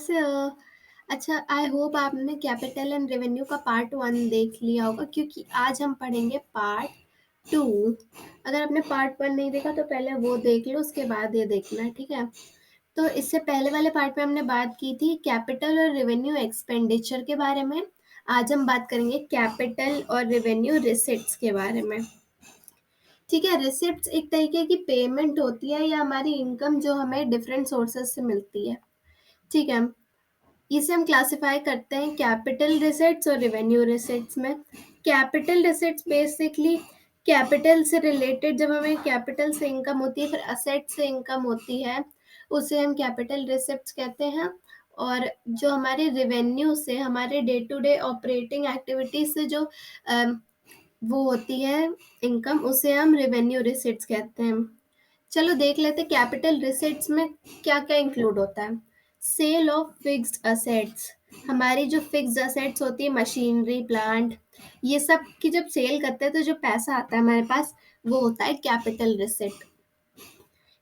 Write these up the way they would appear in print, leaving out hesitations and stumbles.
कैसे हो? अच्छा, आई होप आपने कैपिटल एंड रेवेन्यू का पार्ट 1 देख लिया होगा क्योंकि आज हम पढ़ेंगे पार्ट 2। अगर आपने पार्ट 1 नहीं देखा तो पहले वो देख लो, उसके बाद ये देखना, ठीक है? तो इससे पहले वाले पार्ट में हमने बात की थी कैपिटल और रेवेन्यू एक्सपेंडिचर के बारे में। आज हम बात करेंगे कैपिटल और रेवेन्यू रिसिप्ट्स के बारे में। ठीक है, रिसिप्ट्स एक तरीके की पेमेंट होती है या हमारी इनकम जो हमें डिफरेंट सोर्सेस से मिलती है। ठीक है, इसे हम क्लासिफाई करते हैं कैपिटल रिसिट्स और रेवेन्यू रिसिट्स में। कैपिटल रिसिट्स बेसिकली कैपिटल से रिलेटेड, जब हमें कैपिटल से इनकम होती है, फिर असेट से इनकम होती है, उसे हम कैपिटल रिसिप्ट्स कहते हैं। और जो हमारे रेवेन्यू से, हमारे day to day operating activities से जो वो होती है इनकम, उसे हम रेवेन्यू रिसिट्स कहते हैं। चलो देख लेते कैपिटल रिसिट्स में क्या क्या इंक्लूड होता है। सेल ऑफ फिक्स्ड असेट्स, हमारी जो फिक्स्ड असेट्स होती है, मशीनरी, प्लांट, ये सब की जब सेल करते हैं तो जो पैसा आता है हमारे पास, वो होता है capital receipt.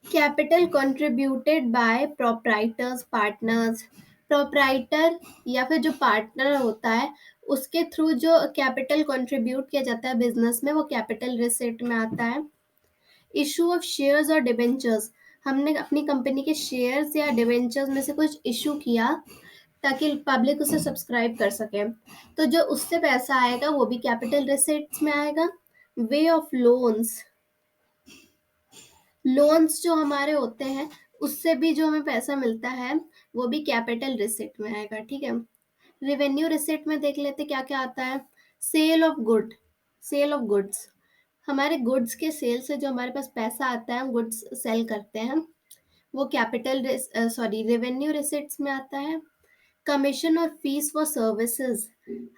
Capital contributed bye proprietors, partners, proprietor या फिर जो पार्टनर होता है उसके थ्रू जो कैपिटल कंट्रीब्यूट किया जाता है बिजनेस में, वो कैपिटल रिसिट में आता है। इशू ऑफ शेयर्स और डिबेंचर्स, हमने अपनी कंपनी के शेयर्स या डिबेंचर्स में से कुछ इशू किया ताकि पब्लिक उसे सब्सक्राइब कर सके, तो जो उससे पैसा आएगा वो भी कैपिटल रिसिट्स में आएगा। वे ऑफ लोन्स, लोन्स जो हमारे होते हैं उससे भी जो हमें पैसा मिलता है वो भी कैपिटल रिसिट में आएगा। ठीक है, रेवेन्यू रिसिट में देख लेते क्या क्या आता है। Sale of good, sale of goods, हमारे गुड्स के सेल से जो हमारे पास पैसा आता है, हम गुड्स सेल करते हैं, वो कैपिटल सॉरी रेवेन्यू रिसिट्स में आता है। कमीशन और फीस फॉर सर्विसेज,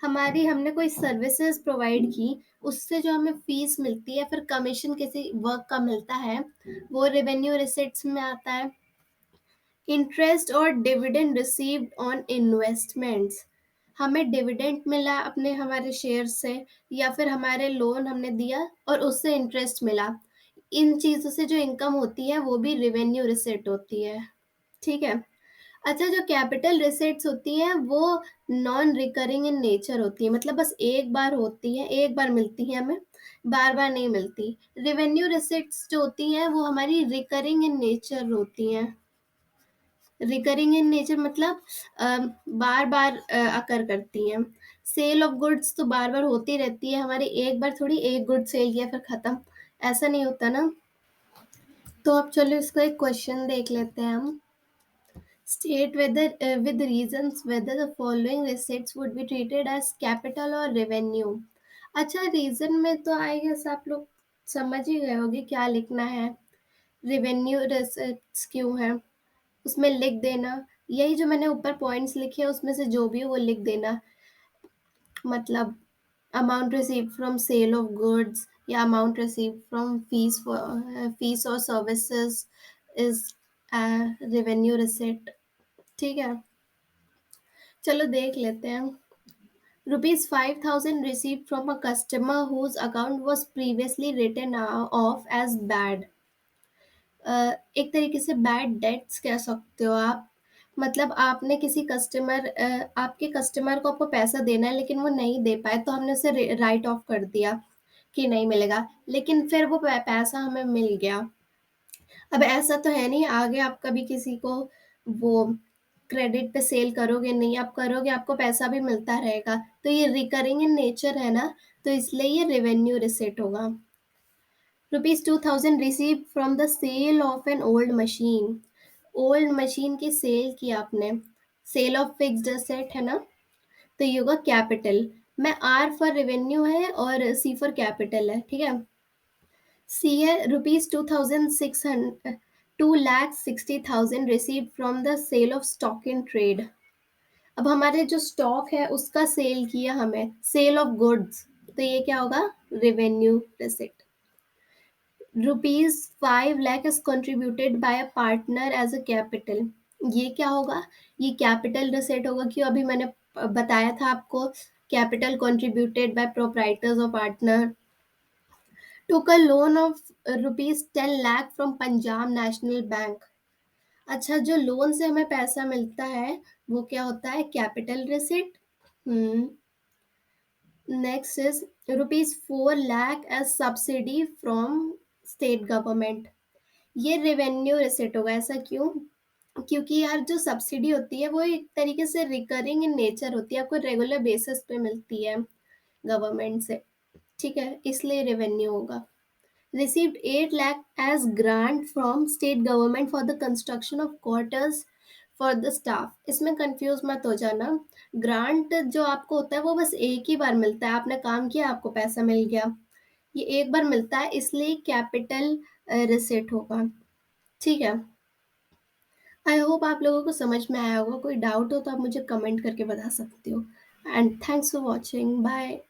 हमारी हमने कोई सर्विसेज प्रोवाइड की, उससे जो हमें फीस मिलती है, फिर कमीशन किसी वर्क का मिलता है, वो रेवेन्यू रिसिट्स में आता है। इंटरेस्ट और डिविडेंड रिसीव्ड ऑन इन्वेस्टमेंट्स, हमें डिविडेंड मिला अपने हमारे शेयर से, या फिर हमारे लोन हमने दिया और उससे इंटरेस्ट मिला, इन चीज़ों से जो इनकम होती है वो भी रेवेन्यू रिसिट होती है। ठीक है, अच्छा, जो कैपिटल रिसिट्स होती हैं वो नॉन रिकरिंग इन नेचर होती है, मतलब बस एक बार होती है, एक बार मिलती है हमें, बार बार नहीं मिलती। रेवेन्यू रिसिट्स जो होती हैं वो हमारी रिकरिंग इन नेचर होती हैं। रिकरिंग इन नेचर मतलब बार बार अकर करती हैं। सेल ऑफ गुड्स तो बार बार होती रहती है हमारी, एक बार थोड़ी, एक गुड सेल किया फिर खत्म, ऐसा नहीं होता ना। तो अब चलो इसका एक क्वेश्चन देख लेते हैं हम। State whether with reasons whether the following receipts would be treated as capital or revenue। अच्छा, रीजन में तो आई गेस आप लोग समझ ही गए होगे क्या लिखना है। रेवेन्यू रिसिप्ट्स क्यों है उसमें लिख देना, यही जो मैंने ऊपर पॉइंट्स लिखे हैं उसमें से जो भी हो वो लिख देना। मतलब amount receive from sale of goods या अमाउंट रिसीव फ्रॉम फीस और सर्विसेज इज रेवेन्यू रिसिप्ट। ठीक है, चलो देख लेते हैं। ₹5,000 received from a customer whose account was previously written off as bad। एक तरीके से बैड डेट्स कह सकते हो आप। मतलब आपने किसी कस्टमर आपके कस्टमर को आपको पैसा देना है लेकिन वो नहीं दे पाए, तो हमने उसे राइट ऑफ कर दिया कि नहीं मिलेगा, लेकिन फिर वो पैसा हमें मिल गया। अब ऐसा तो है नहीं आगे आप कभी किसी को वो क्रेडिट पे सेल करोगे नहीं, आप करोगे, आपको पैसा भी मिलता रहेगा, तो ये रिकरिंग इन नेचर है ना, तो इसलिए ये रेवेन्यू रिसिट होगा। ₹2,000 receive from the sale of an old machine, old machine की सेल की आपने, सेल ऑफ फिक्स्ड असेट है ना, तो ये होगा कैपिटल। में आर फॉर रेवेन्यू है और सी फॉर कैपिटल है। ठीक है, सी है ₹2,600 2,60,000 receive from the sale of stock in trade. अब हमारे जो स्टॉक है उसका सेल किया हमें, सेल ऑफ गुड्स, तो ये क्या होगा, revenue receipt. ₹5 lakh is contributed by a partner as a capital, ये क्या होगा, ये कैपिटल रिसिट होगा, क्यों, अभी मैंने बताया था आपको, कैपिटल कंट्रीब्यूटेड बाय प्रोप्राइटर्स और partner. Took a loan of ₹10 lakh from Punjab national bank. अच्छा, जो लोन से हमें पैसा मिलता है, वो क्या होता है? Capital receipt. Hmm, next is rupees 4 lakh as subsidy from state government. ये रेवेन्यू रिसिट होगा, ऐसा क्यों? क्योंकि यार जो सब्सिडी होती है, वो एक तरीके से रिकरिंग इन नेचर होती है, आपको रेगुलर बेसिस पे मिलती है गवर्नमेंट से, ठीक है? इसलिए रेवेन्यू होगा। Received 8 lakh as grant from state government for the construction of quarters for the staff। इसमें कंफ्यूज मत हो जाना। ग्रांट जो आपको होता है वो बस एक ही बार मिलता है, आपने काम किया आपको पैसा मिल गया, ये एक बार मिलता है, इसलिए कैपिटल रिसिट होगा, ठीक है। आई होप आप लोगों को समझ में आया होगा। कोई डाउट हो तो आप मुझे कमेंट करके बता सकते हो। And thanks for watching, bye.